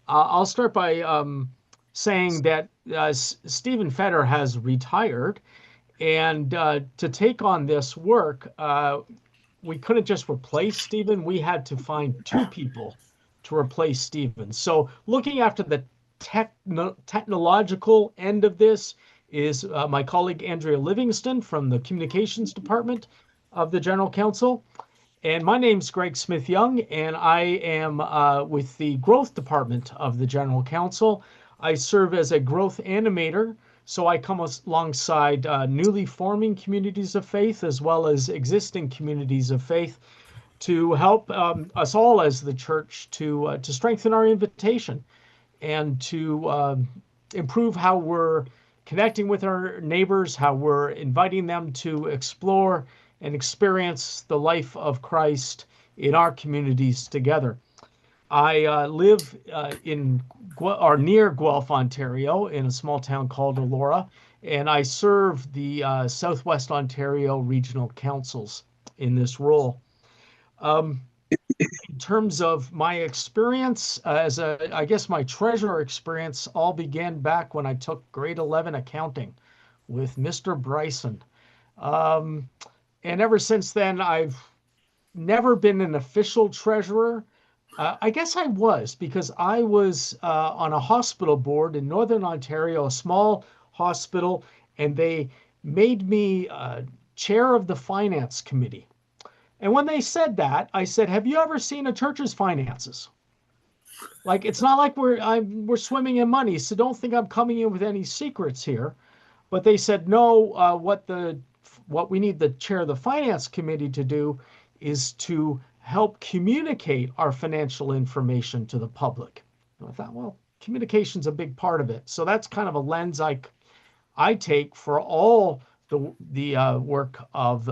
I'll start by saying that Stephen Fetter has retired, and to take on this work, we couldn't just replace Stephen. We had to find two people to replace Stephen. So looking after the technological end of this is my colleague Andrea Livingston from the communications department of the General Counsel. And my name's Greg Smith Young, and I am with the growth department of the General Counsel. I serve as a growth animator, so I come alongside newly forming communities of faith as well as existing communities of faith to help us all as the church to strengthen our invitation and to improve how we're connecting with our neighbors, how we're inviting them to explore and experience the life of Christ in our communities together. I live in or near Guelph, Ontario, in a small town called Elora, and I serve the Southwest Ontario Regional Councils in this role. In terms of my experience I guess my treasurer experience all began back when I took grade 11 accounting with Mr. Bryson. Um, and ever since then, I've never been an official treasurer. I guess I was because I was on a hospital board in Northern Ontario, a small hospital, and they made me chair of the finance committee. And when they said that, I said, "Have you ever seen a church's finances? Like, it's not like we're swimming in money, so don't think I'm coming in with any secrets here." But they said, "No, what we need the chair of the finance committee to do is to help communicate our financial information to the public." And I thought, well, communication's a big part of it. So that's kind of a lens I take for all the work of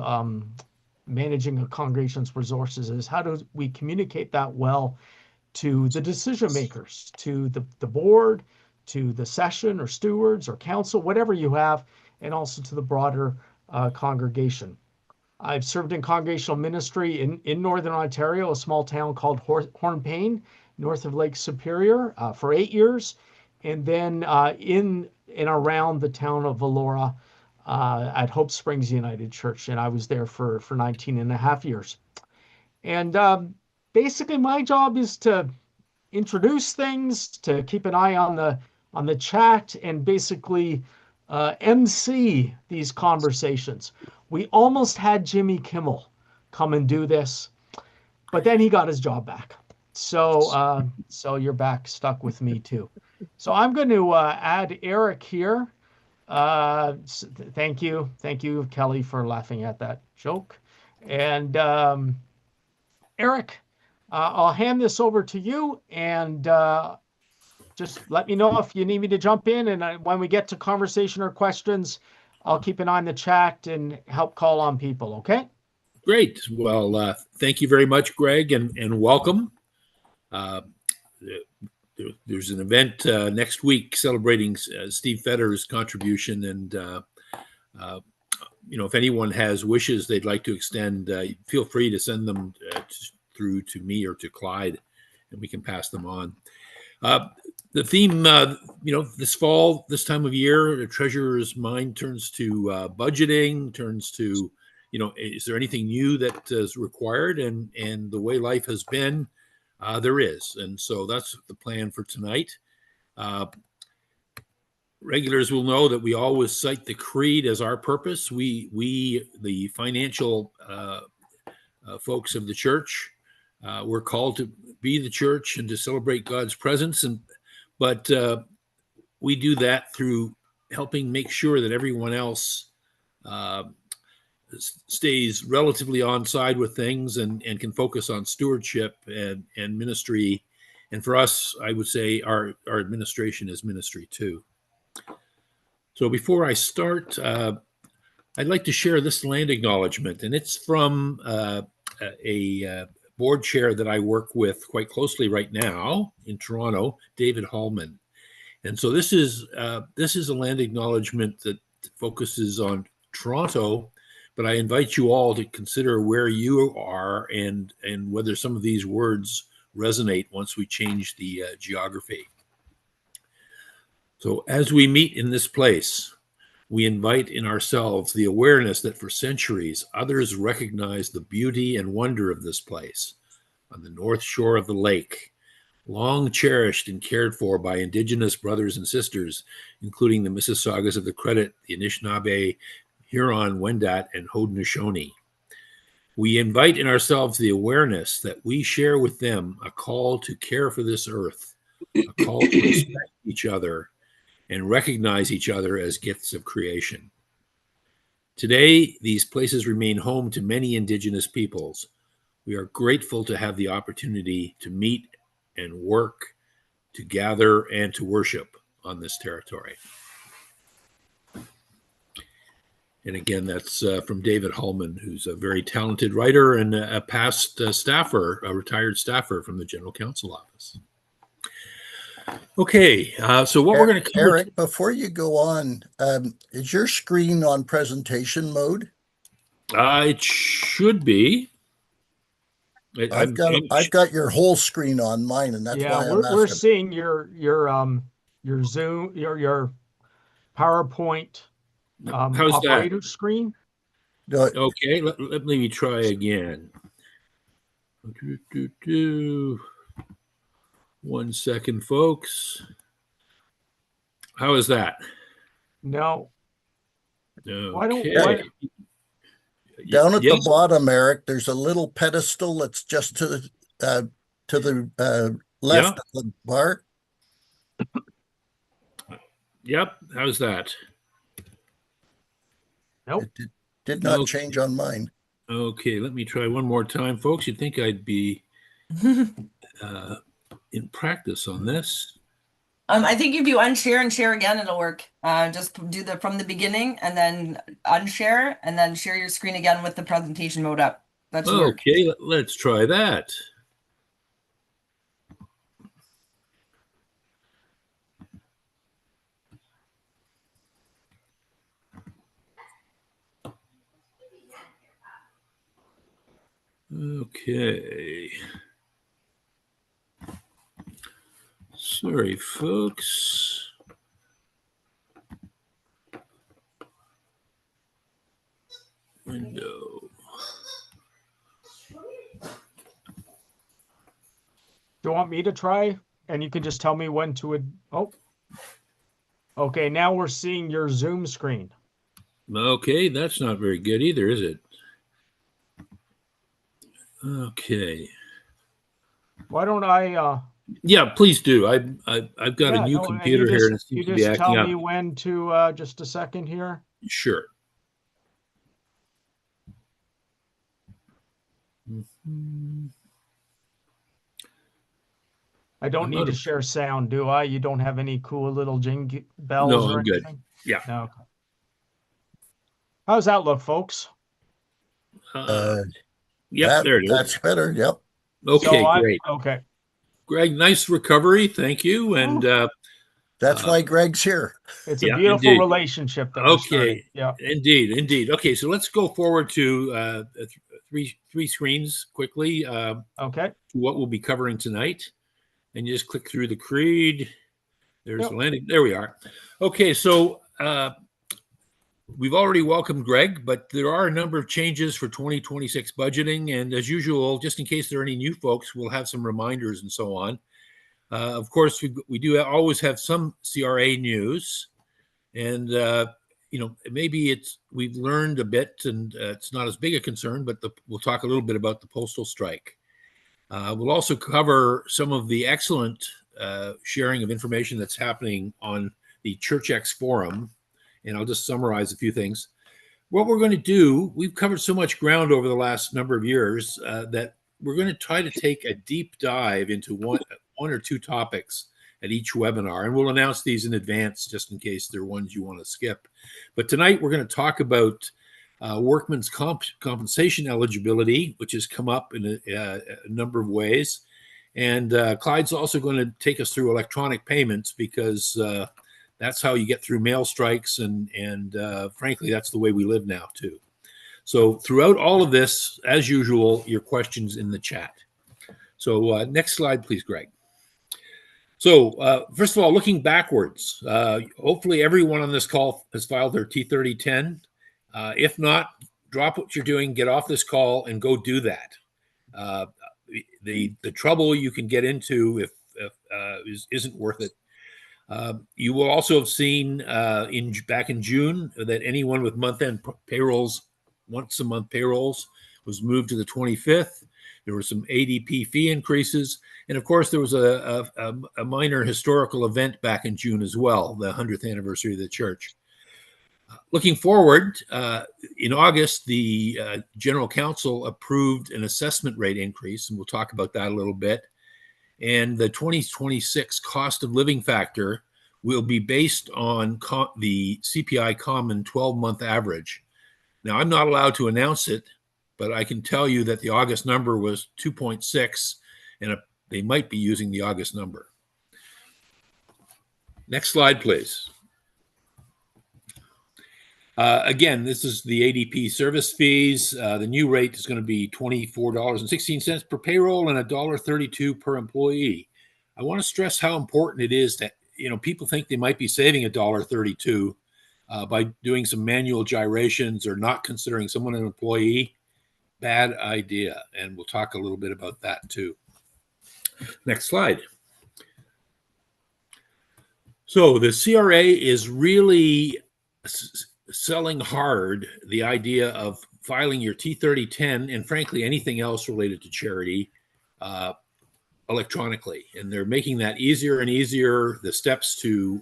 managing a congregation's resources is how do we communicate that well to the decision makers, to the board, to the session or stewards or council, whatever you have, and also to the broader congregation. I've served in congregational ministry in Northern Ontario, a small town called Hornpain, north of Lake Superior, for 8 years. And then in and around the town of Elora at Hope Springs United Church. And I was there for 19 and a half years. And basically my job is to introduce things, to keep an eye on the chat, and basically MC these conversations. We almost had Jimmy Kimmel come and do this, but then he got his job back. So you're back stuck with me too. So I'm going to add Eric here. Thank you, Kelly, for laughing at that joke. And Eric, I'll hand this over to you, and just let me know if you need me to jump in. And when we get to conversation or questions, I'll keep an eye on the chat and help call on people. Okay? Great. Well, thank you very much, Greg, and welcome. There's an event next week celebrating Steve Fetter's contribution, and if anyone has wishes they'd like to extend, feel free to send them through to me or to Clyde, and we can pass them on. The theme, this fall, this time of year, the treasurer's mind turns to budgeting, turns to, is there anything new that is required? And the way life has been, there is. And so that's the plan for tonight. Regulars will know that we always cite the creed as our purpose. We the financial folks of the church, we're called to be the church and to celebrate God's presence. But we do that through helping make sure that everyone else stays relatively on side with things and can focus on stewardship and ministry. And for us, I would say our administration is ministry too. So before I start, I'd like to share this land acknowledgement, and it's from a board chair that I work with quite closely right now in Toronto, David Hallman. And so this is a land acknowledgement that focuses on Toronto, but I invite you all to consider where you are and whether some of these words resonate once we change the geography. So as we meet in this place, we invite in ourselves the awareness that for centuries, others recognized the beauty and wonder of this place on the north shore of the lake, long cherished and cared for by Indigenous brothers and sisters, including the Mississaugas of the Credit, the Anishinaabe, Huron, Wendat, and Haudenosaunee. We invite in ourselves the awareness that we share with them a call to care for this earth, a call to respect each other, and recognize each other as gifts of creation. Today, these places remain home to many Indigenous peoples. We are grateful to have the opportunity to meet and work, to gather, and to worship on this territory. And again, that's from David Hallman, who's a very talented writer and a past staffer, a retired staffer from the General Counsel Office. Okay, so what we're going to cover... Eric, before you go on, is your screen on presentation mode? It should be. I've got your whole screen on mine, and that's why I'm asking. We're seeing your Zoom, your PowerPoint how's operator that? screen. Okay, let me try again. 1 second, folks. How is that? No. Okay. Down at the bottom, Eric, there's a little pedestal that's just to the left of the bar. Yep. How's that? Nope. It did not change on mine. Okay, let me try one more time, folks. You'd think I'd be in practice on this. I think if you unshare and share again, it'll work. Just do from the beginning and then unshare and then share your screen again with the presentation mode up. That should work. Okay, let's try that. Okay. Sorry, folks. Window. Do you want me to try? And you can just tell me when to... Okay, now we're seeing your Zoom screen. Okay, that's not very good either, is it? Okay. Why don't I... Yeah, please do. I've got a new computer here, and it seems to be acting up. You just tell me when to... just a second here. Sure. I don't need to share sound, do I? You don't have any cool little jingle bells or anything? Good. Yeah. No. How's that look, folks? Yep, there it is. That's better. Yep. Okay, great. Okay. Greg, nice recovery. Thank you. And that's why Greg's here. It's a beautiful relationship. That okay. Yeah. Indeed. Okay, so let's go forward to three screens quickly. Okay. What we'll be covering tonight. And you just click through the creed. There's the landing. There we are. Okay, so we've already welcomed Greg, but there are a number of changes for 2026 budgeting. And as usual, just in case there are any new folks, we'll have some reminders and so on. Of course, we do always have some CRA news. And, maybe we've learned a bit and it's not as big a concern, but we'll talk a little bit about the postal strike. We'll also cover some of the excellent sharing of information that's happening on the ChurchX forum, and I'll just summarize a few things. What we're going to do, we've covered so much ground over the last number of years that we're going to try to take a deep dive into one or two topics at each webinar, and we'll announce these in advance just in case they're ones you want to skip. But tonight we're going to talk about workman's compensation eligibility, which has come up in a number of ways. And Clyde's also going to take us through electronic payments because that's how you get through mail strikes. And frankly, that's the way we live now, too. So throughout all of this, as usual, your questions in the chat. So next slide, please, Greg. So first of all, looking backwards, hopefully everyone on this call has filed their T3010. If not, drop what you're doing, get off this call, and go do that. The trouble you can get into if isn't worth it. You will also have seen back in June that anyone with month-end payrolls, once-a-month payrolls, was moved to the 25th. There were some ADP fee increases. And of course, there was a minor historical event back in June as well, the 100th anniversary of the church. Looking forward, in August, the General Council approved an assessment rate increase, and we'll talk about that a little bit. And the 2026 cost of living factor will be based on the CPI common 12-month average. Now, I'm not allowed to announce it, but I can tell you that the August number was 2.6, and they might be using the August number. Next slide, please. Again, this is the ADP service fees. The new rate is going to be $24.16 per payroll and $1.32 per employee. I want to stress how important it is that, people think they might be saving $1.32 by doing some manual gyrations or not considering someone an employee. Bad idea. And we'll talk a little bit about that too. Next slide. So the CRA is really selling hard the idea of filing your T3010 and frankly anything else related to charity electronically, and they're making that easier and easier. The steps to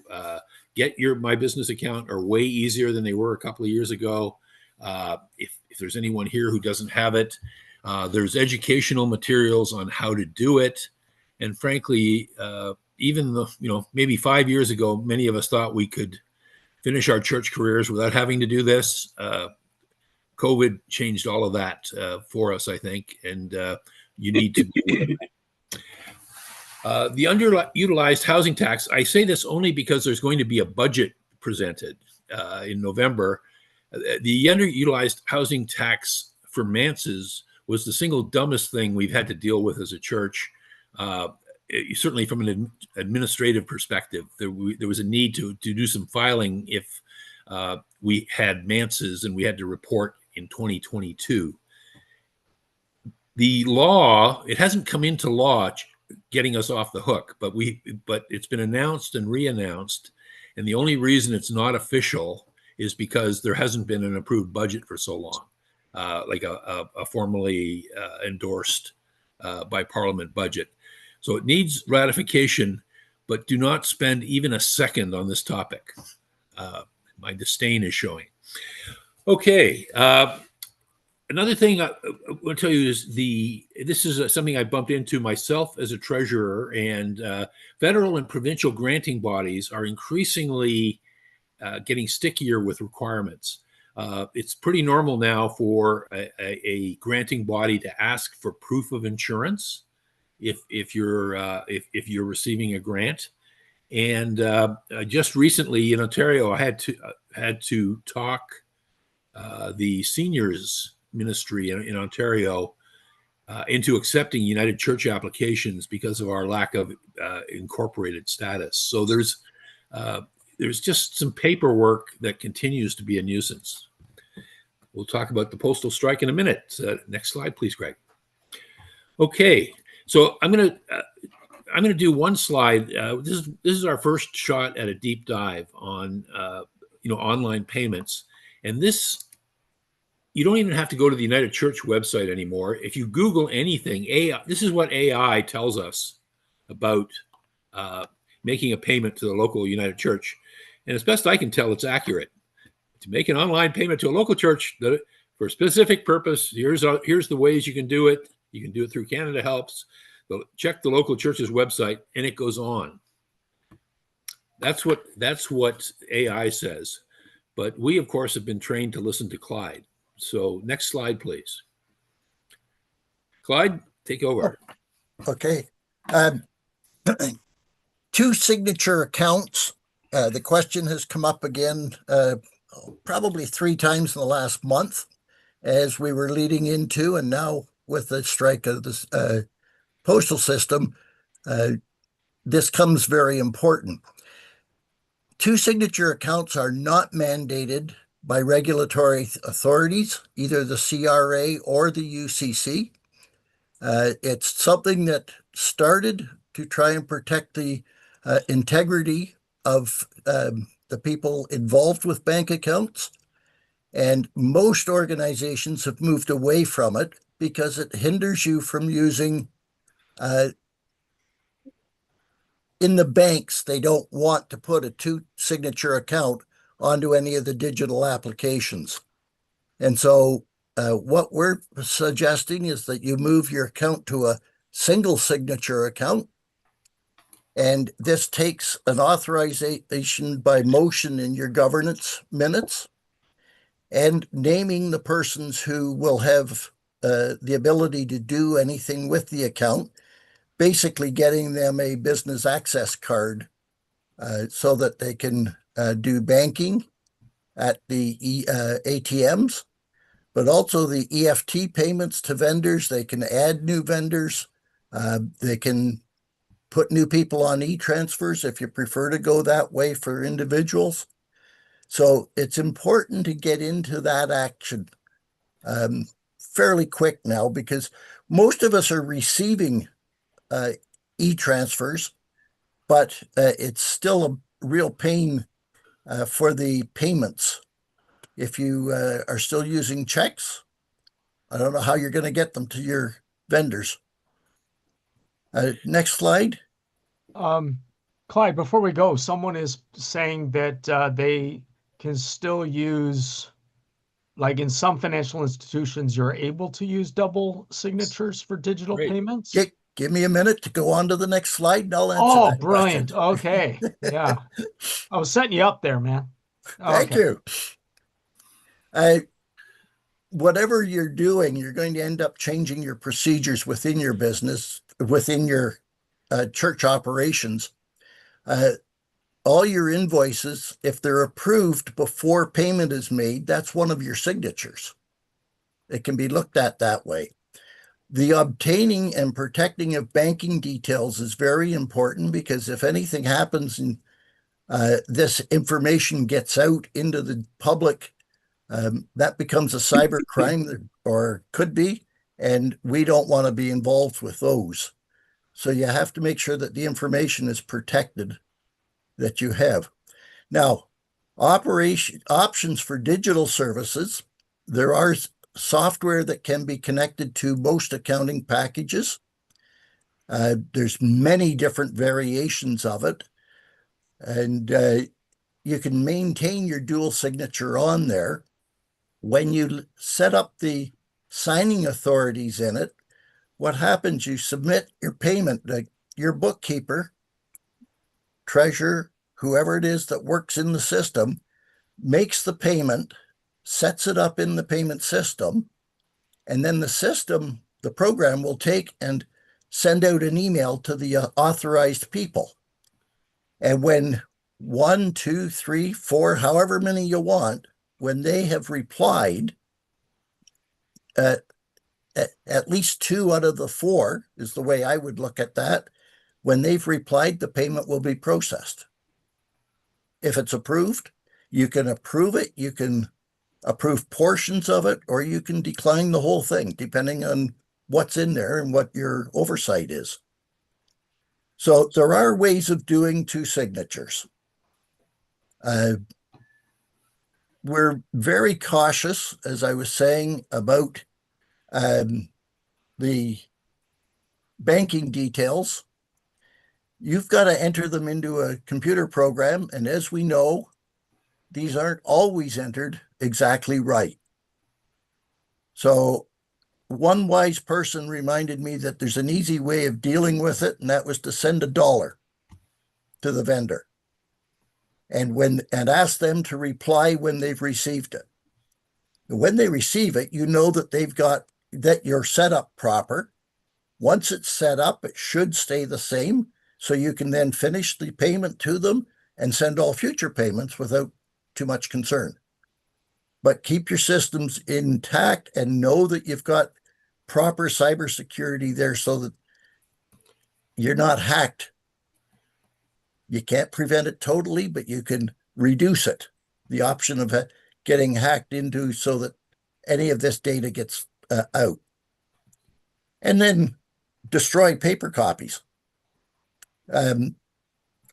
get your My Business account are way easier than they were a couple of years ago. If there's anyone here who doesn't have it, there's educational materials on how to do it, and frankly, even though maybe 5 years ago, many of us thought we could finish our church careers without having to do this. COVID changed all of that for us, I think, and you need to do it. The underutilized housing tax, I say this only because there's going to be a budget presented in November. The underutilized housing tax for manses was the single dumbest thing we've had to deal with as a church. Certainly from an administrative perspective, there was a need to do some filing if we had manses and we had to report in 2022. The law, it hasn't come into law getting us off the hook, but it's been announced and re-announced, and the only reason it's not official is because there hasn't been an approved budget for so long, like a formally endorsed by Parliament budget. So it needs ratification, but do not spend even a second on this topic. My disdain is showing. Okay. Another thing I want to tell you is this is something I bumped into myself as a treasurer, and federal and provincial granting bodies are increasingly getting stickier with requirements. It's pretty normal now for a granting body to ask for proof of insurance if you're receiving a grant. And just recently in Ontario, I had to talk the seniors ministry in Ontario into accepting United Church applications because of our lack of incorporated status. So there's just some paperwork that continues to be a nuisance. We'll talk about the postal strike in a minute. Next slide, please, Greg. Okay, so I'm gonna do one slide. This is our first shot at a deep dive on online payments, and this. You don't even have to go to the United Church website anymore. If you Google anything, AI, this is what AI tells us about making a payment to the local United Church. And as best I can tell, it's accurate. To make an online payment to a local church for a specific purpose, here's the ways you can do it. You can do it through Canada Helps. Check the local church's website, and it goes on. That's what AI says. But we, of course, have been trained to listen to Clyde. So next slide, please. Clyde, take over. Okay. 2 signature accounts. The question has come up again probably 3 times in the last month as we were leading into, and now with the strike of the postal system, this comes very important. Two signature accounts are not mandated by regulatory authorities, either the CRA or the UCC. It's something that started to try and protect the integrity of the people involved with bank accounts. And most organizations have moved away from it because it hinders you from using, in the banks, they don't want to put a two signature account onto any of the digital applications. And so what we're suggesting is that you move your account to a single signature account. And this takes an authorization by motion in your governance minutes and naming the persons who will have the ability to do anything with the account, basically getting them a business access card so that they can do banking at the ATMs, but also the EFT payments to vendors. They can add new vendors. They can put new people on e-transfers if you prefer to go that way for individuals. So it's important to get into that action fairly quick now, because most of us are receiving e-transfers, but it's still a real pain for the payments. If you are still using checks, I don't know how you're going to get them to your vendors. Next slide. Clyde, before we go, someone is saying that they can still use, like in some financial institutions, you're able to use double signatures for digital Great. payments. Give me a minute to go on to the next slide and I'll answer Oh, that brilliant. question. Okay. Yeah. I was setting you up there, man. Thank you. Whatever you're doing, you're going to end up changing your procedures within your business, within your church operations. All your invoices, if they're approved before payment is made, that's one of your signatures. It can be looked at that way. The obtaining and protecting of banking details is very important, because if anything happens and this information gets out into the public, that becomes a cyber crime, or could be, and we don't want to be involved with those. So you have to make sure that the information is protected that you have. Now, options for digital services. There are software that can be connected to most accounting packages. There's many different variations of it, and you can maintain your dual signature on there. When you set up the signing authorities in it, what happens, you submit your payment, like your bookkeeper, treasurer, whoever it is that works in the system, makes the payment, sets it up in the payment system, and then the system, the program, will take and send out an email to the authorized people. And when 1, 2, 3, 4, however many you want, when they have replied, at least 2 out of the 4 is the way I would look at that. When they've replied, the payment will be processed. If it's approved, you can approve it, you can approve portions of it, or you can decline the whole thing, depending on what's in there and what your oversight is. So there are ways of doing two signatures. We're very cautious, as I was saying, about the banking details. You've got to enter them into a computer program, and as we know, these aren't always entered exactly right. So one wise person reminded me that there's an easy way of dealing with it, and that was to send $1 to the vendor and ask them to reply when they've received it. When they receive it, you know that that you're set up proper. Once it's set up, it should stay the same, so you can then finish the payment to them and send all future payments without too much concern. But keep your systems intact and know that you've got proper cybersecurity there, so that you're not hacked. You can't prevent it totally, but you can reduce it. The option of getting hacked into so that any of this data gets out. And then destroy paper copies.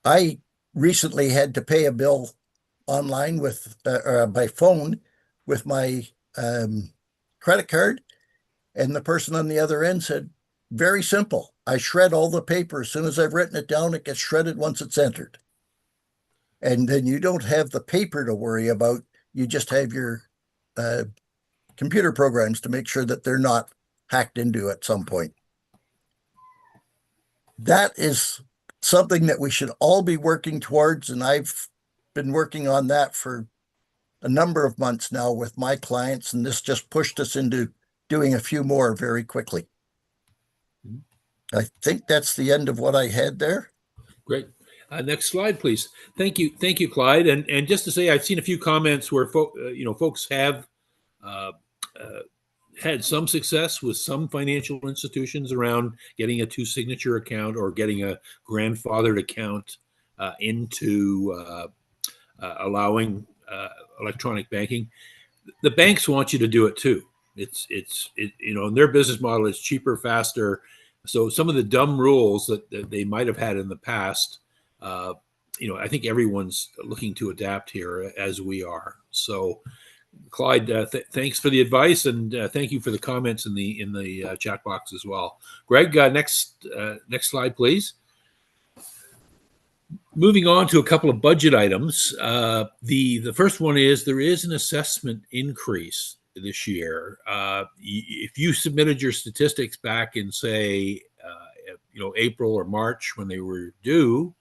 I recently had to pay a bill online with or by phone with my credit card, and the person on the other end said, very simple. I shred all the paper. As soon as I've written it down, it gets shredded once it's entered. And then you don't have the paper to worry about. You just have your computer programs to make sure that they're not hacked into at some point. That is something that we should all be working towards. And I've been working on that for a number of months now with my clients. And this just pushed us into doing a few more very quickly. I think that's the end of what I had there. Great. Next slide, please. Thank you, Clyde. And just to say, I've seen a few comments where folks have had some success with some financial institutions around getting a two-signature account or getting a grandfathered account into allowing electronic banking. The banks want you to do it too. It's in their business model, it's cheaper, faster. So some of the dumb rules that they might have had in the past, I think everyone's looking to adapt here as we are. So, Clyde, thanks for the advice, and thank you for the comments in the chat box as well. Greg, next slide, please. Moving on to a couple of budget items. The first one is there is an assessment increase this year. If you submitted your statistics back in, say, April or March when they were due,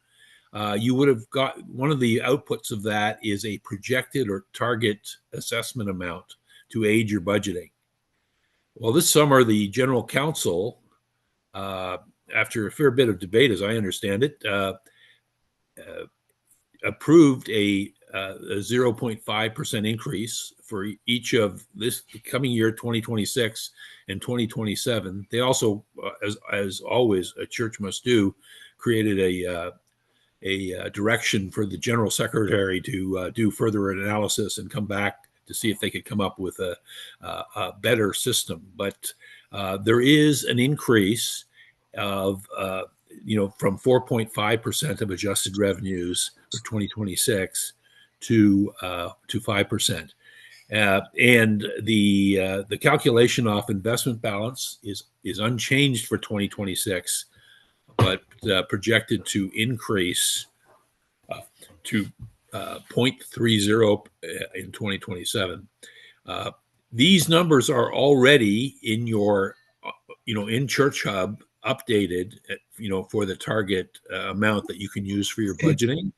you would have got one of the outputs of that is a projected or target assessment amount to aid your budgeting. Well, this summer, the General Counsel, after a fair bit of debate, as I understand it, approved a 0.5% increase for each of this coming year, 2026 and 2027. They also, as always, a church must do, created a direction for the general secretary to do further analysis and come back to see if they could come up with a better system. But there is an increase of from 4.5% of adjusted revenues for 2026 to 5%. And the calculation off investment balance is unchanged for 2026, but projected to increase to 0.30 in 2027. These numbers are already in your, in Church Hub updated, for the target amount that you can use for your budgeting,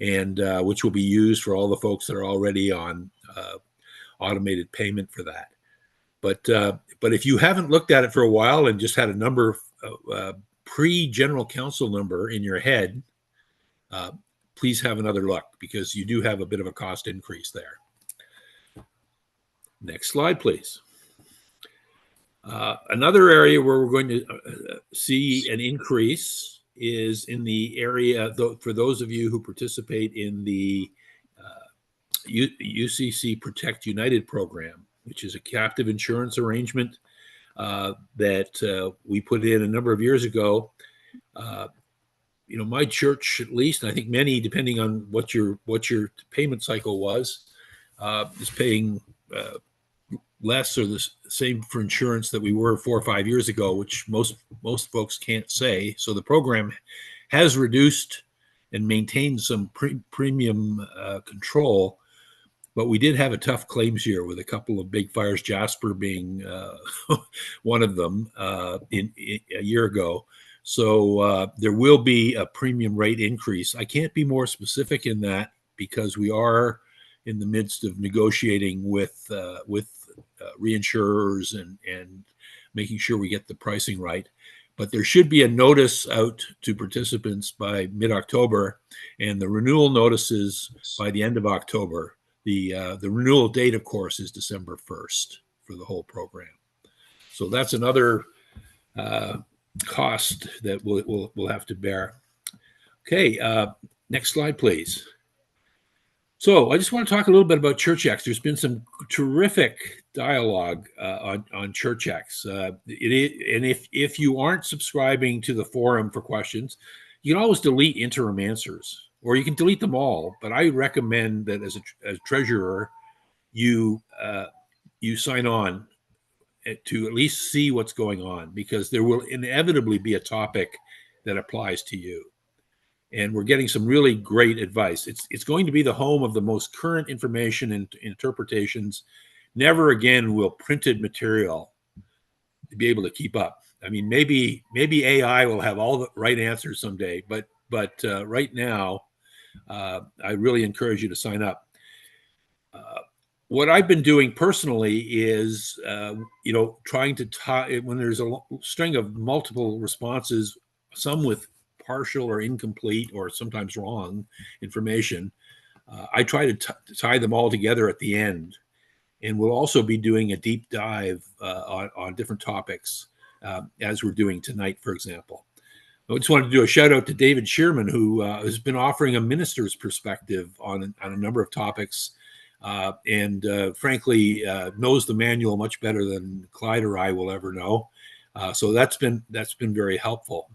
and which will be used for all the folks that are already on automated payment for that. But if you haven't looked at it for a while and just had a number pre-general counsel number in your head, please have another look, because you do have a bit of a cost increase there. Next slide, please. Another area where we're going to see an increase is in the area, for those of you who participate in the UCC Protect United program, which is a captive insurance arrangement that we put in a number of years ago. My church, at least, and I think many, depending on what your payment cycle was, is paying less or the same for insurance that we were 4 or 5 years ago, which most folks can't say. So the program has reduced and maintained some premium control, but we did have a tough claims year with a couple of big fires, Jasper being one of them in a year ago. So there will be a premium rate increase. I can't be more specific in that because we are in the midst of negotiating with reinsurers and making sure we get the pricing right. But there should be a notice out to participants by mid-October, and the renewal notices by the end of October. The renewal date, of course, is December 1st for the whole program. So that's another cost that we'll have to bear. Okay, next slide, please. So I just want to talk a little bit about ChurchX. There's been some terrific dialogue on ChurchX. And if you aren't subscribing to the forum for questions, you can always delete interim answers, or you can delete them all. But I recommend that as a treasurer, you sign on to at least see what's going on, because there will inevitably be a topic that applies to you. And we're getting some really great advice. It's going to be the home of the most current information and interpretations. Never again will printed material be able to keep up. I mean, maybe AI will have all the right answers someday, but right now, I really encourage you to sign up. What I've been doing personally is, trying to tie, when there's a string of multiple responses, some with partial or incomplete or sometimes wrong information, I try to tie them all together at the end. And we'll also be doing a deep dive on different topics, as we're doing tonight, for example. I just wanted to do a shout out to David Shearman, who has been offering a minister's perspective on a number of topics, and frankly knows the manual much better than Clyde or I will ever know. So that's been very helpful.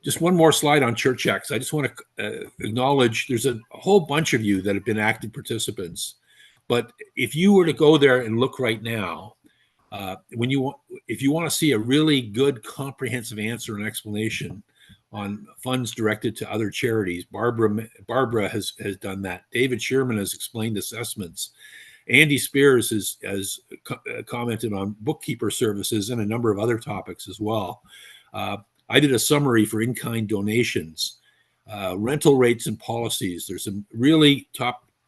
Just one more slide on ChurchX. I just want to acknowledge there's a whole bunch of you that have been active participants. But if you were to go there and look right now, if you want to see a really good comprehensive answer and explanation on funds directed to other charities, Barbara has done that. David Shearman has explained assessments. Andy Spears has commented on bookkeeper services and a number of other topics as well. I did a summary for in-kind donations, rental rates and policies. There's some really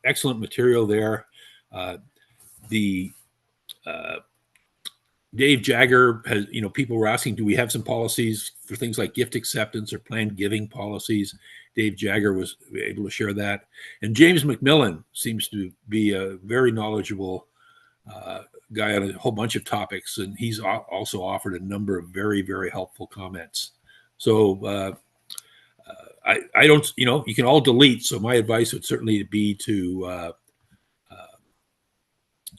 excellent material there. Dave Jagger has, people were asking, do we have some policies for things like gift acceptance or planned giving policies? Dave Jagger was able to share that. And James McMillan seems to be a very knowledgeable guy on a whole bunch of topics, and he's also offered a number of very, very helpful comments. So I don't, you can all delete. So my advice would certainly be to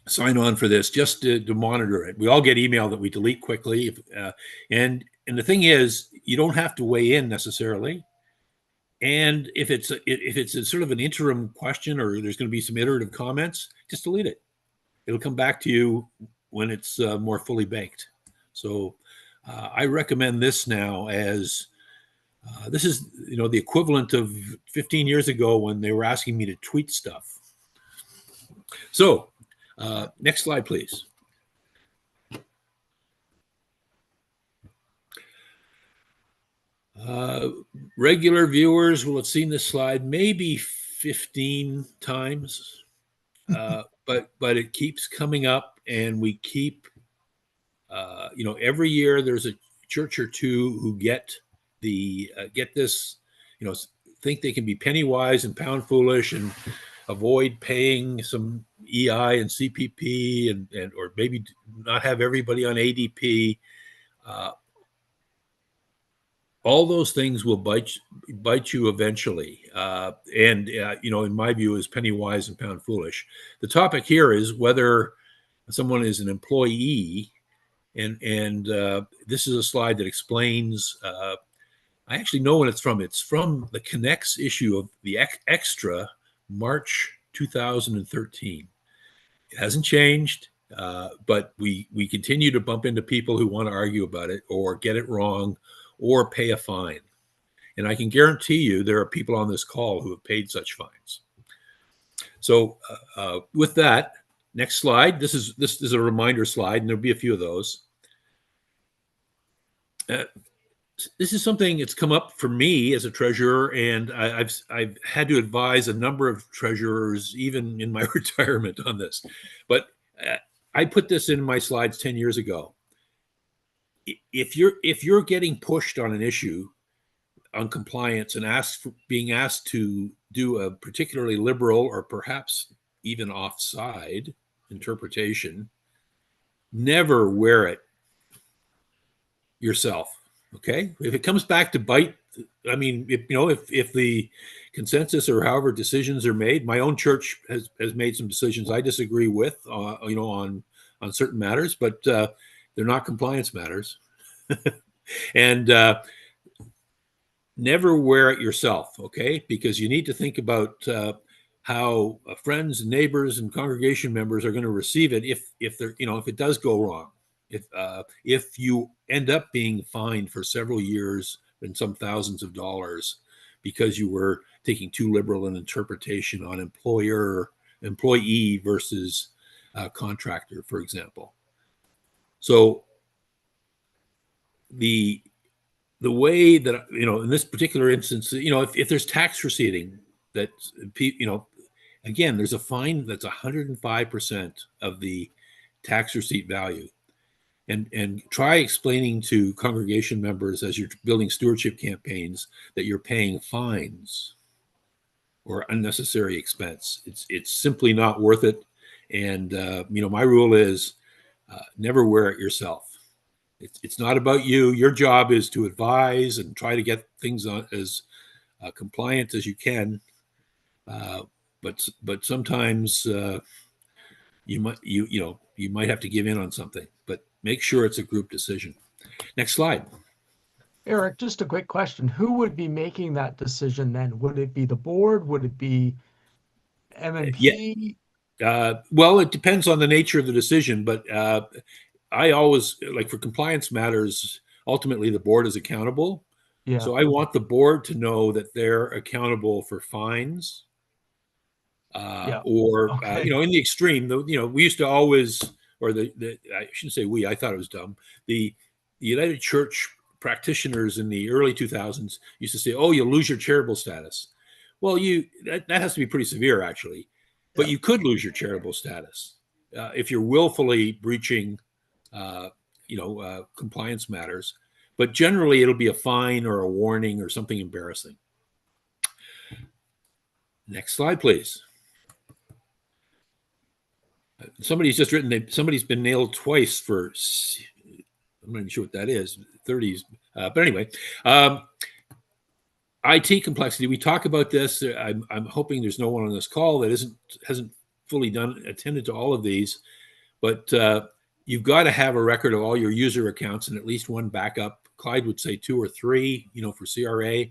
sign on for this, just to monitor it. We all get email that we delete quickly, and the thing is, you don't have to weigh in necessarily. And if it's a sort of an interim question, or there's going to be some iterative comments, just delete it. It'll come back to you when it's more fully baked. So I recommend this now, as this is the equivalent of 15 years ago when they were asking me to tweet stuff. So next slide, please. Regular viewers will have seen this slide maybe 15 times, but it keeps coming up, and we keep, every year there's a church or two who get this, think they can be penny wise and pound foolish and avoid paying some EI and CPP and or maybe not have everybody on ADP. All those things will bite you eventually. In my view, is penny wise and pound foolish. The topic here is whether someone is an employee, and this is a slide that explains. I actually know when it's from. It's from the Connects issue of the Extra, March 2013. It hasn't changed, but we continue to bump into people who want to argue about it or get it wrong or pay a fine. And I can guarantee you there are people on this call who have paid such fines. So with that, next slide. This is a reminder slide, and there'll be a few of those. This is something that's come up for me as a treasurer, and I've had to advise a number of treasurers, even in my retirement, on this. But I put this in my slides 10 years ago. If you're getting pushed on an issue on compliance and being asked to do a particularly liberal or perhaps even offside interpretation, never wear it. yourself. Okay, if it comes back to bite, I mean, if the consensus or however decisions are made, my own church has made some decisions I disagree with, on certain matters, but they're not compliance matters, and never wear it yourself. Okay, because you need to think about how friends and neighbors and congregation members are going to receive it if they're if it does go wrong, if you end up being fined for several years and some thousands of dollars because you were taking too liberal an interpretation on employee versus contractor, for example. So the way that in this particular instance, if there's tax receipting, that again, there's a fine that's 105% of the tax receipt value. And try explaining to congregation members as you're building stewardship campaigns that you're paying fines or unnecessary expense. It's simply not worth it. And my rule is never wear it yourself. It's not about you. Your job is to advise and try to get things on as compliant as you can. But sometimes you might have to give in on something. But make sure it's a group decision. Next slide. Eric, just a quick question. Who would be making that decision then? Would it be the board? Would it be MMP? Well, it depends on the nature of the decision, but I always, like for compliance matters, ultimately the board is accountable. Yeah. So I want the board to know that they're accountable for fines. Or okay. in the extreme, we used to always, or I shouldn't say we, I thought it was dumb. The United Church practitioners in the early 2000s used to say, "Oh, you'll lose your charitable status." Well, that has to be pretty severe, actually. But you could lose your charitable status if you're willfully breaching, compliance matters. But generally, it'll be a fine or a warning or something embarrassing. Next slide, please. Somebody's just written somebody's been nailed twice for, I'm not even sure what that is, 30s. But anyway, IT complexity. We talk about this. I'm hoping there's no one on this call that hasn't fully attended to all of these, but you've got to have a record of all your user accounts and at least one backup. Clyde would say 2 or 3, for CRA,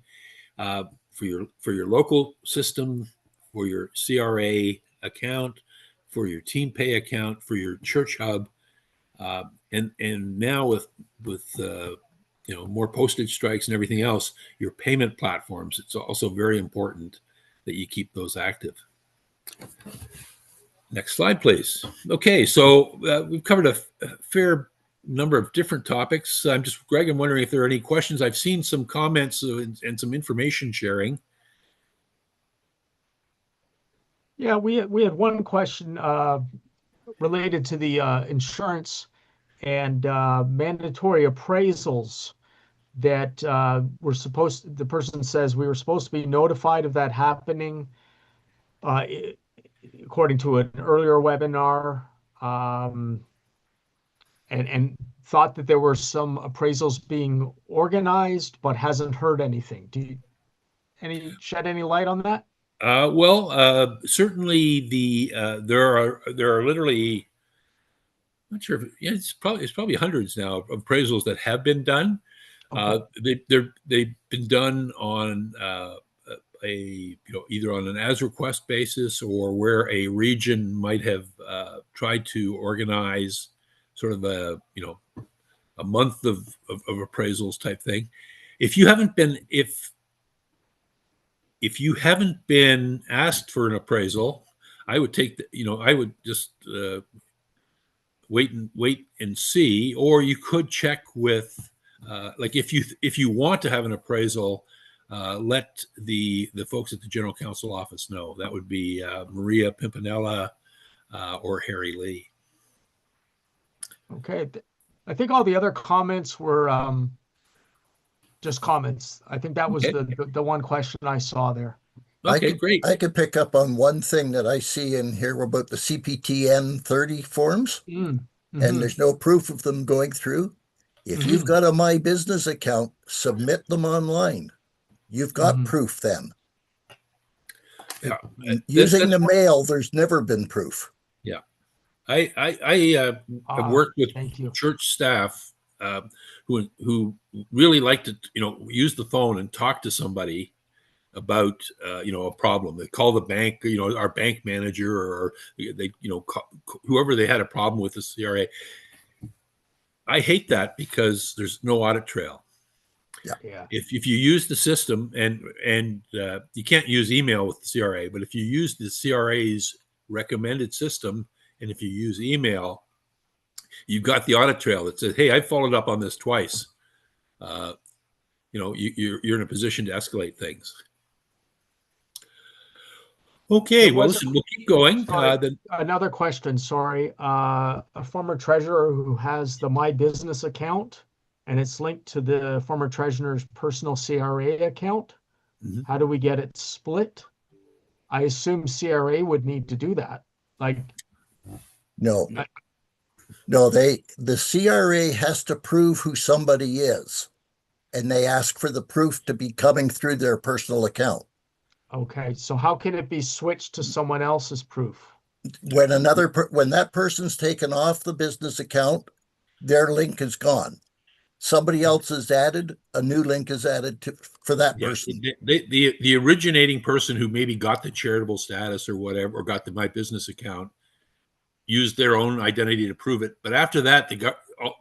for your local system, for your CRA account, for your team pay account, for your church hub, and now with more postage strikes and everything else, your payment platforms, it's also very important that you keep those active. Next slide, please. Okay, so we've covered a fair number of different topics. Greg, I'm wondering if there are any questions. I've seen some comments and some information sharing. Yeah, we had one question related to the insurance and mandatory appraisals that the person says we were supposed to be notified of that happening according to an earlier webinar, and thought that there were some appraisals being organized, but hasn't heard anything. Shed any light on that? Well, certainly there are literally, I'm not sure if it's probably hundreds now of appraisals that have been done. Okay. They've been done on either on an as request basis or where a region might have tried to organize sort of a month of appraisals type thing. If you haven't been asked for an appraisal, I would I would just wait and see, or you could check with like if you want to have an appraisal, let the folks at the General Counsel office know. That would be Maria Pimpinella or Harry Lee. Okay, I think all the other comments were just comments. I think that was the one question I saw there. Okay, great. I could pick up on one thing that I see in here about the CPTN 30 forms, and there's no proof of them going through. If you've got a My Business account, submit them online. You've got proof then. Yeah. Using the mail, there's never been proof. Yeah. I have worked with thank you. church staff who really like to, use the phone and talk to somebody about, a problem. They call the bank, our bank manager, or they, whoever they had a problem with the CRA. I hate that because there's no audit trail. Yeah. If you use the system and you can't use email with the CRA, but if you use the CRA's recommended system, and if you use email, you've got the audit trail that says, "Hey, I followed up on this twice." You're in a position to escalate things. Okay, well, listen, we'll keep going. Another question, sorry. A former treasurer who has the My Business account, and it's linked to the former treasurer's personal CRA account. How do we get it split? I assume CRA would need to do that. No, the CRA has to prove who somebody is, and they ask for the proof to be coming through their personal account. Okay, so how can it be switched to someone else's proof? When that person's taken off the business account, their link is gone. Somebody else is added, a new link is added for that person. The originating person who maybe got the charitable status or whatever, or got the My Business account, used their own identity to prove it. But after that,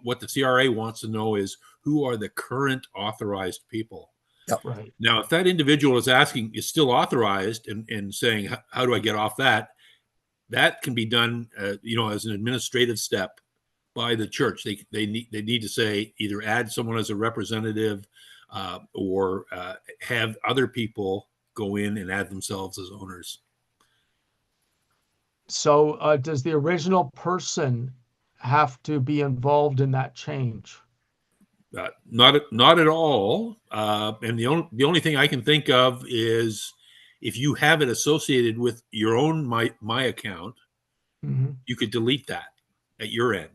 what the CRA wants to know is who are the current authorized people. Yep. Right. Now, if that individual is still authorized and saying, how do I get off that? That can be done, as an administrative step by the church. They need to say either add someone as a representative or have other people go in and add themselves as owners. So does the original person have to be involved in that change? Not at all. And the only thing I can think of is if you have it associated with your own my account, you could delete that at your end.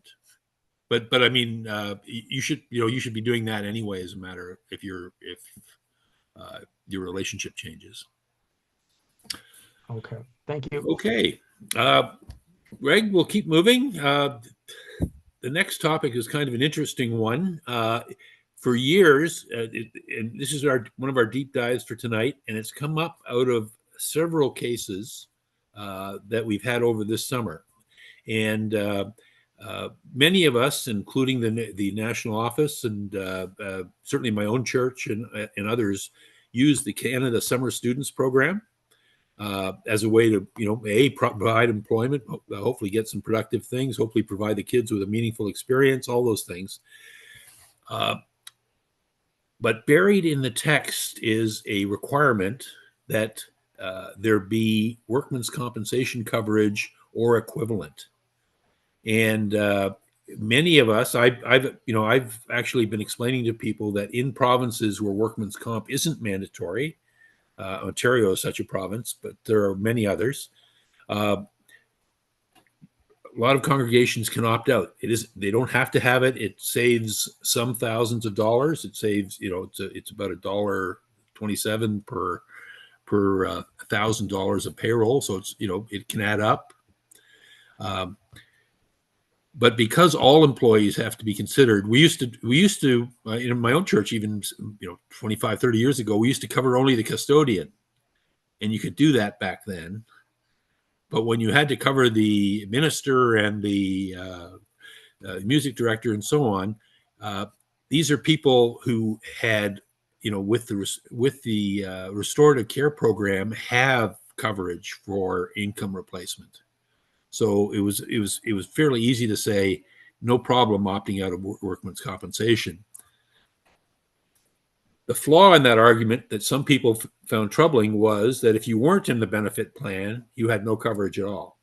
But I mean, you should be doing that anyway, as a matter if your relationship changes. Okay, thank you. Okay, Greg, we'll keep moving. The next topic is kind of an interesting one. For years, and this is one of our deep dives for tonight, and it's come up out of several cases that we've had over this summer. And many of us, including the national office and certainly my own church and others, use the Canada Summer Students Program as a way to, provide employment, hopefully get some productive things, hopefully provide the kids with a meaningful experience, all those things. But buried in the text is a requirement that there be workman's compensation coverage or equivalent. And many of us, I've actually been explaining to people that in provinces where workman's comp isn't mandatory, Ontario is such a province, but there are many others. A lot of congregations can opt out. They don't have to have it. It saves some thousands of dollars. It saves, it's about $1.27 per $1,000 of payroll. So it's, it can add up. But because all employees have to be considered, we used to in my own church, even 25, 30 years ago, we used to cover only the custodian, and you could do that back then. But when you had to cover the minister and the music director and so on, these are people who had, with the restorative care program, have coverage for income replacement. So it was fairly easy to say, no problem opting out of workman's compensation. The flaw in that argument that some people found troubling was that if you weren't in the benefit plan, you had no coverage at all.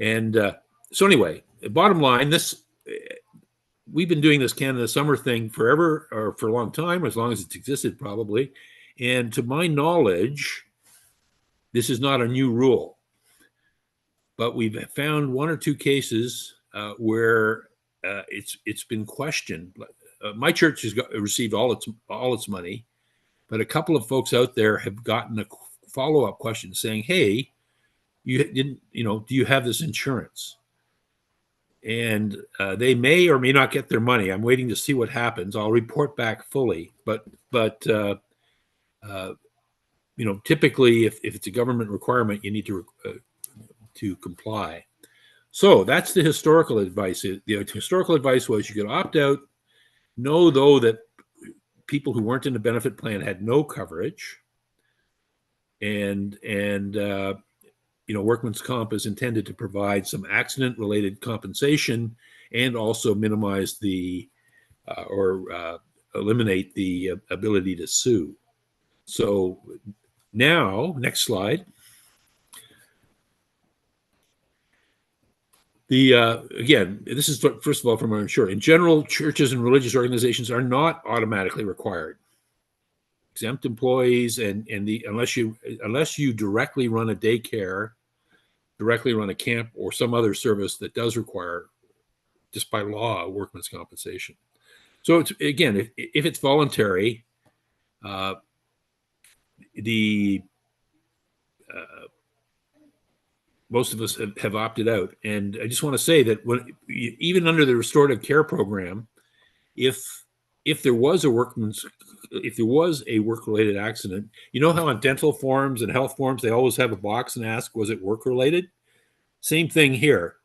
And so anyway, bottom line, we've been doing this Canada Summer thing forever, or for a long time, as long as it's existed probably. And to my knowledge, this is not a new rule. But we've found one or two cases where it's been questioned. My church has received all its money, but a couple of folks out there have gotten a follow-up question saying, "Hey, you didn't, do you have this insurance?" And they may or may not get their money. I'm waiting to see what happens. I'll report back fully, but typically, if it's a government requirement, you need to comply. So that's the historical advice. The historical advice was you could opt out. Know, though, that people who weren't in a benefit plan had no coverage, and workman's comp is intended to provide some accident-related compensation and also minimize or eliminate the ability to sue. So now, next slide. Again, this is first of all from our insurer. In general, churches and religious organizations are not automatically required. Exempt employees unless you directly run a daycare, directly run a camp, or some other service that does require, just by law, workman's compensation. So it's, again, if it's voluntary, most of us have opted out. And I just want to say that even under the restorative care program, if there was a work-related accident, you know how on dental forms and health forms they always have a box and ask, was it work-related? Same thing here.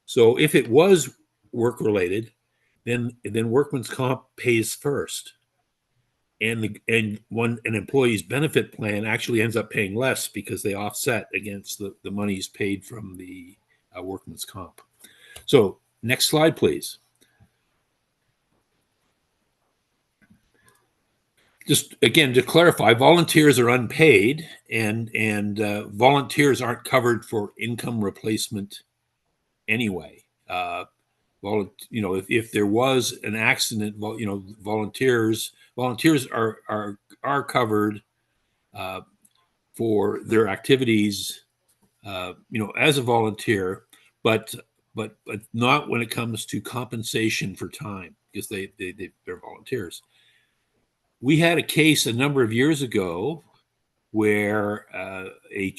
So if it was work-related, then workman's comp pays first. And an employee's benefit plan actually ends up paying less because they offset against the monies paid from the workman's comp. So next slide, please. Just again to clarify, volunteers are unpaid, and volunteers aren't covered for income replacement anyway. If there was an accident, volunteers are covered for their activities, as a volunteer, but not when it comes to compensation for time, because they're volunteers. We had a case a number of years ago where a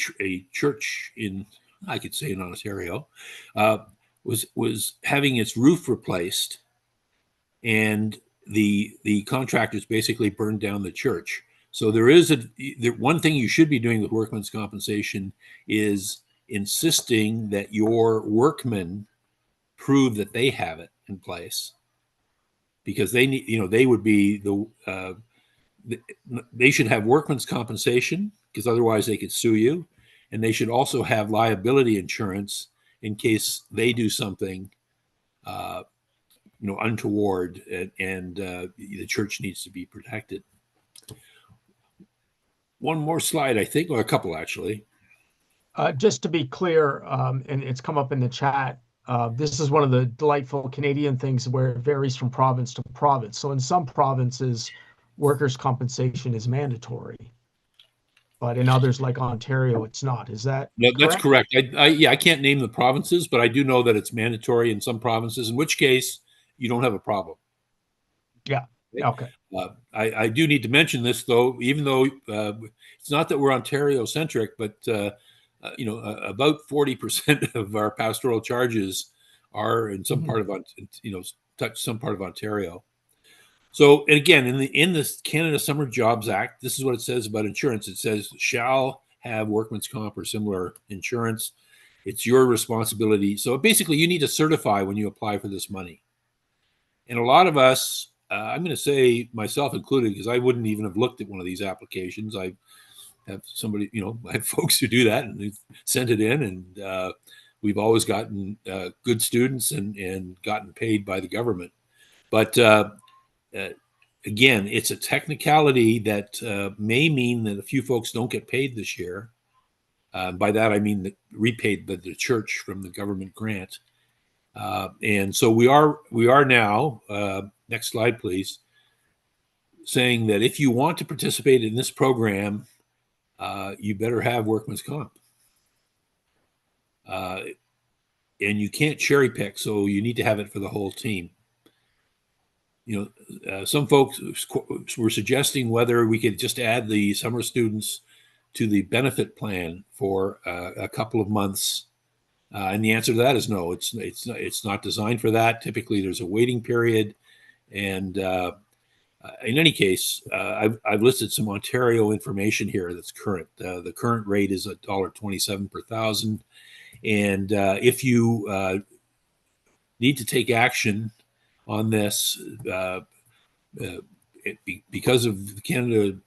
church in Ontario was having its roof replaced, and the contractors basically burned down the church. So there is one thing you should be doing with workman's compensation is insisting that your workmen prove that they have it in place, because they need, they would be they should have workman's compensation, because otherwise they could sue you, and they should also have liability insurance in case they do something untoward, and the church needs to be protected. One more slide, I think, or a couple actually. Just to be clear, and it's come up in the chat, this is one of the delightful Canadian things where it varies from province to province. So in some provinces, workers' compensation is mandatory, but in others like Ontario, it's not. Is that correct? That's correct. I can't name the provinces, but I do know that it's mandatory in some provinces, in which case you don't have a problem. Yeah. Okay. I do need to mention this, though, even though it's not that we're Ontario centric, but about 40% of our pastoral charges are in some part of touch some part of Ontario. So, and again, in the Canada Summer Jobs Act, this is what it says about insurance. It says shall have workman's comp or similar insurance. It's your responsibility. So basically, you need to certify when you apply for this money. And a lot of us, I'm going to say myself included, because I wouldn't even have looked at one of these applications. I have somebody, I have folks who do that, and they've sent it in, and we've always gotten good students and gotten paid by the government. But again, it's a technicality that may mean that a few folks don't get paid this year. By that, I mean that repaid by the church from the government grant. And so we are now, next slide, please, saying that if you want to participate in this program, you better have workman's comp. you can't cherry pick, so you need to have it for the whole team. Some folks were suggesting whether we could just add the summer students to the benefit plan for a couple of months, and the answer to that is no. It's not designed for that. Typically, there's a waiting period, and in any case, I've listed some Ontario information here that's current. The current rate is $1.27 per thousand, and if you need to take action on this because of Canada,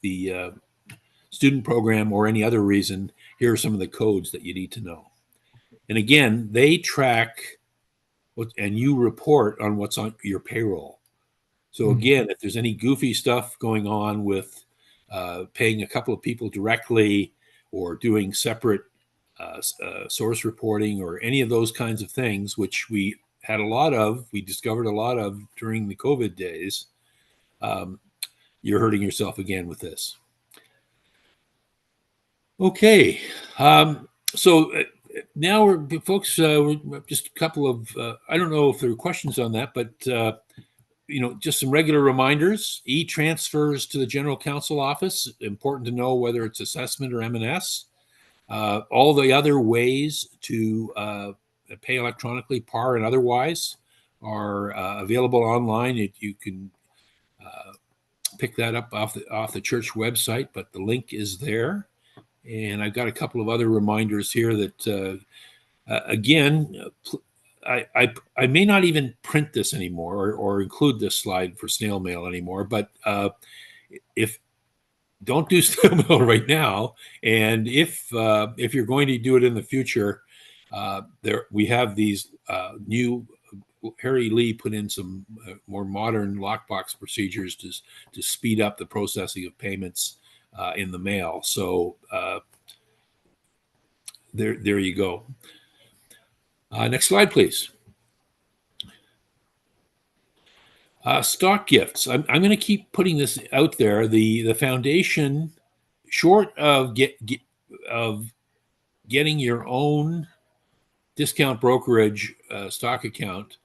the student program, or any other reason, here are some of the codes that you need to know. And again, they track and you report on what's on your payroll. So again, if there's any goofy stuff going on with paying a couple of people directly or doing separate source reporting or any of those kinds of things, which we discovered a lot of during the COVID days, you're hurting yourself again with this. Okay. So now folks, we're just a couple of, I don't know if there are questions on that, but just some regular reminders. E-transfers to the General Counsel office, important to know whether it's assessment or M&S. All the other ways to pay electronically, PAR and otherwise, are available online. You can pick that up off the church website, but the link is there. And I've got a couple of other reminders here that, again, I may not even print this anymore or include this slide for snail mail anymore, but if don't do snail mail right now, and if you're going to do it in the future, we have these new. Harry Lee put in some more modern lockbox procedures to speed up the processing of payments in the mail. So there you go. Next slide, please. Stock gifts. I'm going to keep putting this out there. The foundation, short of getting your own discount brokerage stock account,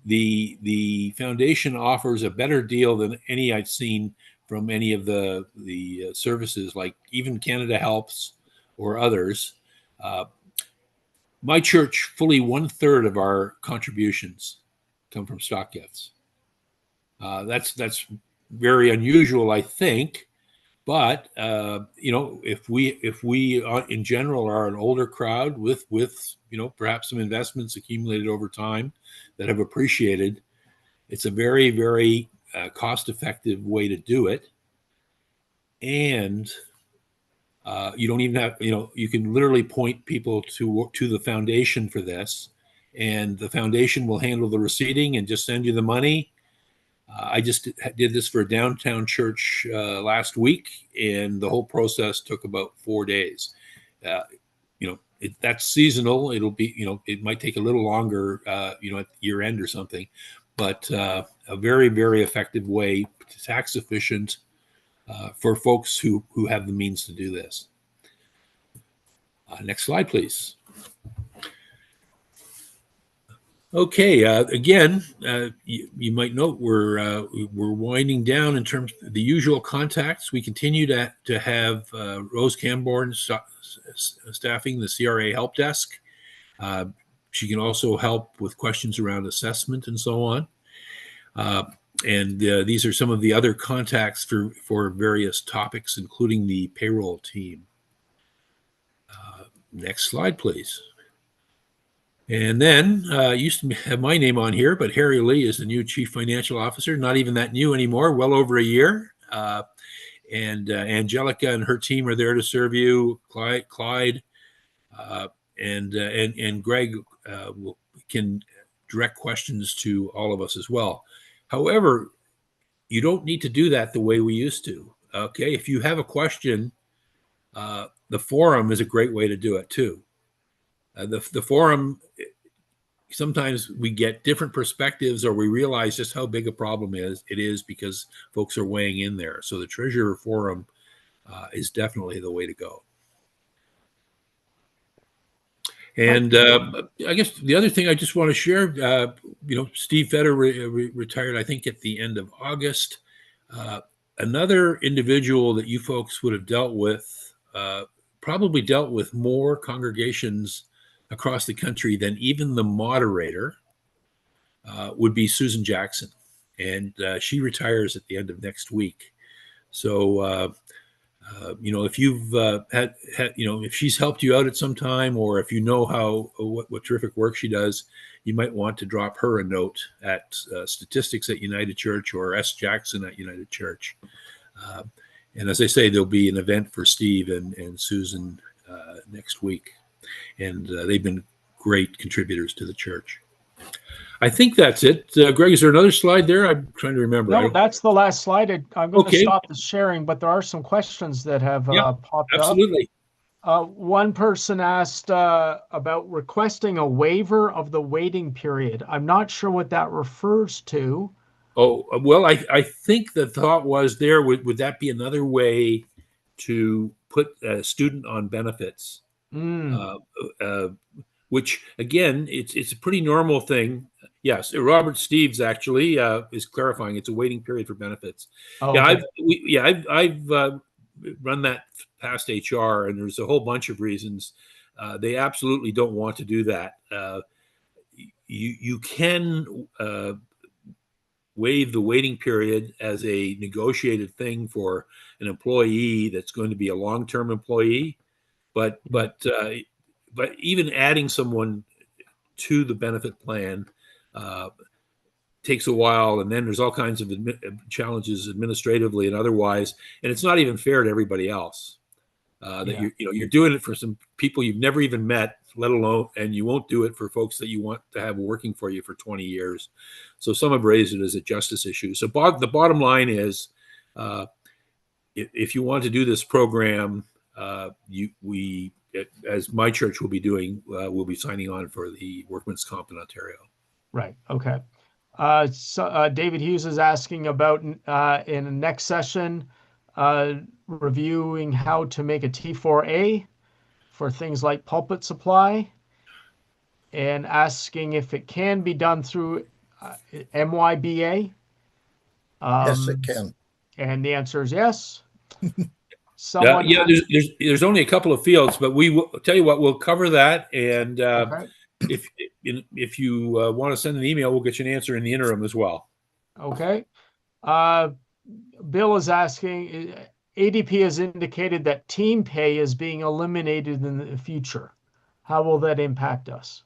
the foundation offers a better deal than any I've seen from any of the services, like even Canada Helps or others. My church, fully 1/3 of our contributions come from stock gifts. That's very unusual, I think. But if we in general are an older crowd with perhaps some investments accumulated over time that have appreciated, it's a very, very cost-effective way to do it. And you don't even have, you can literally point people to the foundation for this, and the foundation will handle the receipting and just send you the money. I just did this for a downtown church last week, and the whole process took about 4 days. That's seasonal. It'll be, it might take a little longer, at year end or something, but a very, very effective way, tax efficient for folks who have the means to do this. Next slide, please. Okay, again, you might note we're winding down in terms of the usual contacts. We continue to have Rose Camborne staffing the CRA help desk. She can also help with questions around assessment and so on. And these are some of the other contacts for various topics, including the payroll team. Next slide, please. And then used to have my name on here, but Harry Lee is the new Chief Financial Officer. Not even that new anymore, well over a year. And Angelica and her team are there to serve you. Clyde and Greg can direct questions to all of us as well. However, you don't need to do that the way we used to. Okay, if you have a question, the forum is a great way to do it too. The forum, sometimes we get different perspectives, or we realize just how big a problem it is because folks are weighing in there. So the Treasurer Forum is definitely the way to go. And I guess the other thing I just want to share, Steve Fetter retired, I think, at the end of August. Another individual that you folks would have dealt with, probably dealt with more congregations across the country than even the moderator, would be Susan Jackson. And she retires at the end of next week. So, if you've had, if she's helped you out at some time, or if you know what terrific work she does, you might want to drop her a note at Statistics at United Church or S. Jackson at United Church. And as I say, there'll be an event for Steve and Susan next week. And they've been great contributors to the church. I think that's it. Greg, is there another slide there? I'm trying to remember. No, that's the last slide. I'm going to Okay. stop the sharing, but there are some questions that have popped absolutely. up. One person asked about requesting a waiver of the waiting period. I'm not sure what that refers to. Oh, well, I think the thought was there, would that be another way to put a student on benefits? Which, again, it's a pretty normal thing. Yes, Robert Steves actually is clarifying it's a waiting period for benefits. Oh, yeah, okay. I've run that past HR, and there's a whole bunch of reasons. They absolutely don't want to do that. You can waive the waiting period as a negotiated thing for an employee that's going to be a long-term employee, but even adding someone to the benefit plan takes a while, and then there's all kinds of challenges administratively and otherwise, and it's not even fair to everybody else. You're doing it for some people you've never even met, let alone, and you won't do it for folks that you want to have working for you for 20 years. So some have raised it as a justice issue. So the bottom line is, if you want to do this program, as my church will be doing, we'll be signing on for the Workman's Comp in Ontario. Right. Okay. So David Hughes is asking about in the next session, reviewing how to make a T4A for things like pulpit supply, and asking if it can be done through MYBA. Yes, it can. And the answer is yes. There's only a couple of fields, but we will tell you what, we'll cover that. And okay. if you want to send an email, we'll get you an answer in the interim as well. Okay. Bill is asking, ADP has indicated that team pay is being eliminated in the future. How will that impact us?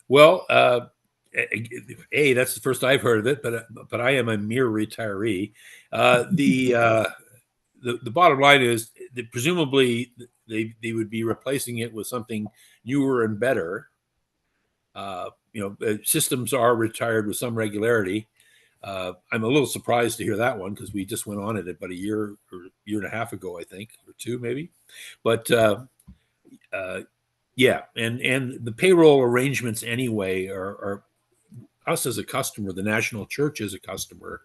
Well, that's the first I've heard of it, but I am a mere retiree. The bottom line is that presumably they would be replacing it with something newer and better. Systems are retired with some regularity. I'm a little surprised to hear that one, because we just went on it about a year or year and a half ago, I think, or two maybe. But yeah, and the payroll arrangements anyway are us as a customer, the national church as a customer,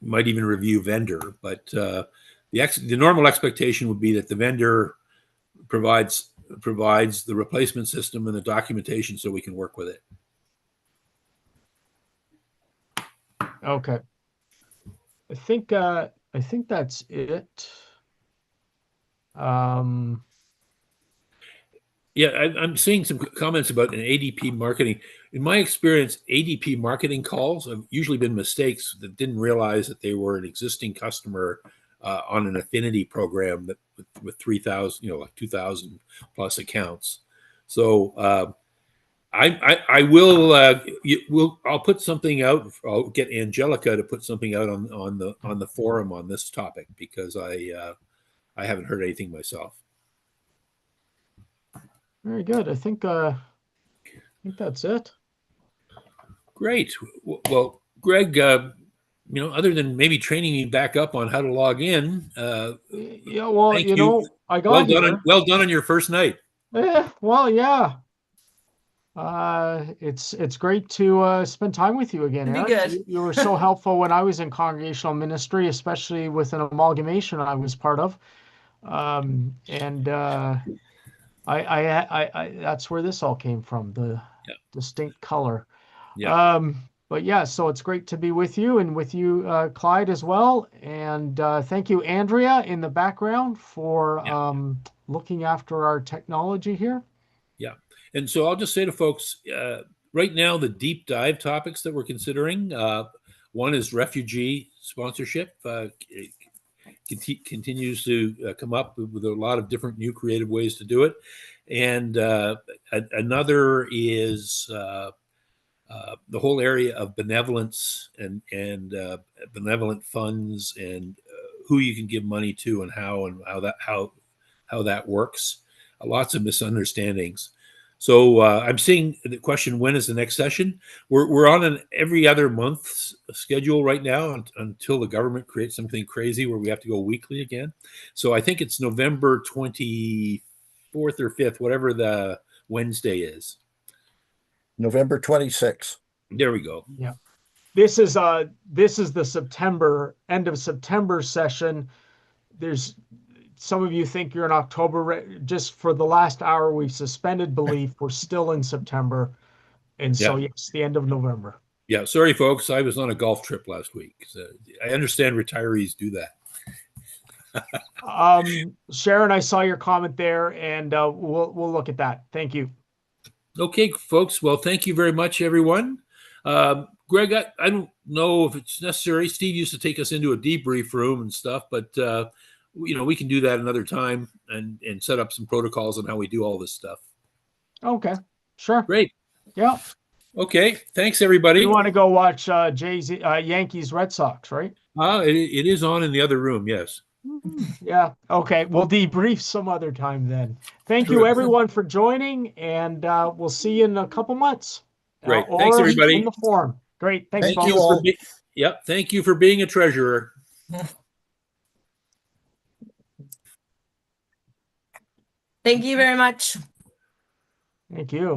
might even review vendor, but the normal expectation would be that the vendor provides the replacement system and the documentation so we can work with it. Okay. I think that's it. Yeah, I'm seeing some comments about an ADP marketing. In my experience, ADP marketing calls have usually been mistakes that didn't realize that they were an existing customer on an affinity program that with 3,000, like 2,000 plus accounts. So I will. I'll put something out. I'll get Angelica to put something out on the forum on this topic, because I haven't heard anything myself. Very good. I think that's it. Great. Well, Greg, other than maybe training me back up on how to log in, yeah. Well, thank you. I got well done on your first night. Well, yeah. It's great to spend time with you again, Eric. Good. You were so helpful when I was in congregational ministry, especially with an amalgamation I was part of. That's where this all came from, the Yeah. distinct color. Yeah. But yeah, so it's great to be with you and with you, Clyde, as well. And thank you, Andrea, in the background for looking after our technology here. Yeah. And so I'll just say to folks, right now, the deep dive topics that we're considering, one is refugee sponsorship. Continues to come up with a lot of different new creative ways to do it. And another is the whole area of benevolence and benevolent funds and who you can give money to and how that works. Lots of misunderstandings. So I'm seeing the question: when is the next session? We're on an every other month schedule right now until the government creates something crazy where we have to go weekly again. So I think it's November 24th or 5th, whatever the Wednesday is. November 26th. There we go. Yeah. This is the September, end of September session. There's some of you think you're in October. Just for the last hour, we've suspended belief. We're still in September. And so Yeah. yes, the end of November. Yeah, sorry, folks. I was on a golf trip last week. So I understand retirees do that. Sharon, I saw your comment there, and we'll look at that. Thank you. Okay, folks. Well, thank you very much, everyone. Greg, I don't know if it's necessary. Steve used to take us into a debrief room and stuff, but we can do that another time and set up some protocols on how we do all this stuff. Okay, sure. Great. Yeah. Okay. Thanks, everybody. You want to go watch Yankees Red Sox, right? It is on in the other room. Yes. Yeah. Okay. We'll debrief some other time then. Thank you, everyone, for joining, and we'll see you in a couple months. Great. Or Thanks, everybody. in the forum. Great. Thanks, Thank folks. you all. Yep. Thank you for being a treasurer. Thank you very much. Thank you.